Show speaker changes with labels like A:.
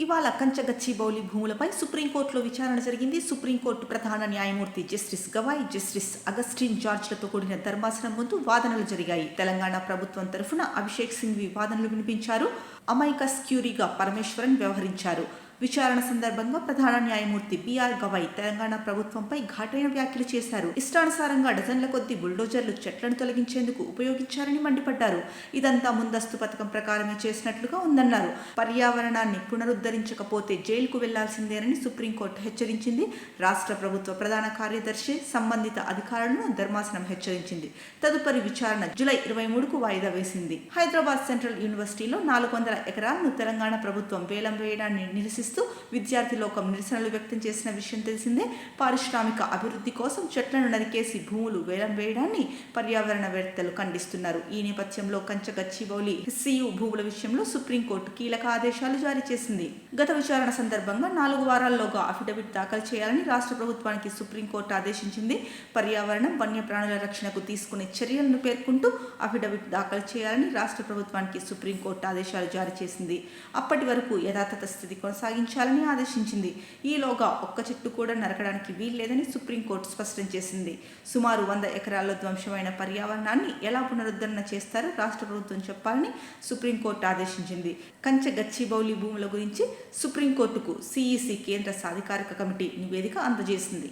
A: ఇవాళ కంచగచ్చిబౌలి భూములపై సుప్రీంకోర్టులో విచారణ జరిగింది. సుప్రీంకోర్టు ప్రధాన న్యాయమూర్తి జస్టిస్ గవాయ్, జస్టిస్ అగస్టిన్ జార్జ్లతో కూడిన ధర్మాసనం ముందు వాదనలు జరిగాయి. తెలంగాణ ప్రభుత్వం తరఫున అభిషేక్ సింఘ్వి వాదనలు వినిపించారు. అమైకస్ క్యూరీగా పరమేశ్వరన్ వ్యవహరించారు. విచారణ సందర్భంగా ప్రధాన న్యాయమూర్తి బిఆర్ గవాయ్ తెలంగాణ ప్రభుత్వంపై ఘాటైన వ్యాఖ్యలు చేశారు. ఇష్టానుసారంగా డజన్ల కొద్దీ బుల్డోజర్లు చెట్లను తొలగించేందుకు ఉపయోగించారని మండిపడ్డారు. ఇదంతా ముందస్తు పథకం ప్రకారమే చేసినట్లుగా ఉందన్నారు. పర్యావరణాన్ని పునరుద్ధరించకపోతే జైలుకు వెళ్లాల్సిందేనని సుప్రీంకోర్టు హెచ్చరించింది. రాష్ట్ర ప్రభుత్వ ప్రధాన కార్యదర్శి సంబంధిత అధికారులను ధర్మాసనం హెచ్చరించింది. తదుపరి విచారణ జూలై 23కు వాయిదా వేసింది. హైదరాబాద్ సెంట్రల్ యూనివర్సిటీలో 400 ఎకరాలను తెలంగాణ ప్రభుత్వం వేలం వేయడాన్ని నిరసిస్తూ విద్యార్థి లోకం నిరసనలు వ్యక్తం చేసిన విషయం తెలిసిందే. పారిశ్రామిక అభివృద్ధి కోసం చెట్లను నరికేసి భూములు వేలం వేయడాన్ని పర్యావరణవేత్తలు ఖండిస్తున్నారు. ఈ నేపథ్యంలో కంచగచ్చిబౌలి హెచ్సియు భూముల విషయంలో సుప్రీంకోర్టు కీలక ఆదేశాలు జారీ చేసింది. గత విచారణ సందర్భంగా 4 వారాల్లోగా అఫిడవిట్ దాఖలు చేయాలని రాష్ట్ర ప్రభుత్వానికి సుప్రీంకోర్టు ఆదేశించింది. పర్యావరణం, వన్యప్రాణుల రక్షణకు తీసుకునే చర్యలను పేర్కొంటూ అఫిడవిట్ దాఖలు చేయాలని రాష్ట్ర ప్రభుత్వానికి సుప్రీంకోర్టు ఆదేశాలు జారీ చేసింది. అప్పటి వరకు యథాతథ స్థితి కొనసాగించాలని ఆదేశించింది. ఈలోగా ఒక్క చెట్టు కూడా నరకడానికి వీల్లేదని సుప్రీంకోర్టు స్పష్టం చేసింది. సుమారు 100 ఎకరాల్లో ధ్వంసమైన పర్యావరణాన్ని ఎలా పునరుద్ధరణ చేస్తారో రాష్ట్ర ప్రభుత్వం చెప్పాలని సుప్రీంకోర్టు ఆదేశించింది. కంచగచ్చిబౌలి భూముల గురించి సుప్రీంకోర్టుకు సిఈసి కేంద్ర సాధికారిక కమిటీ నివేదిక అందజేసింది.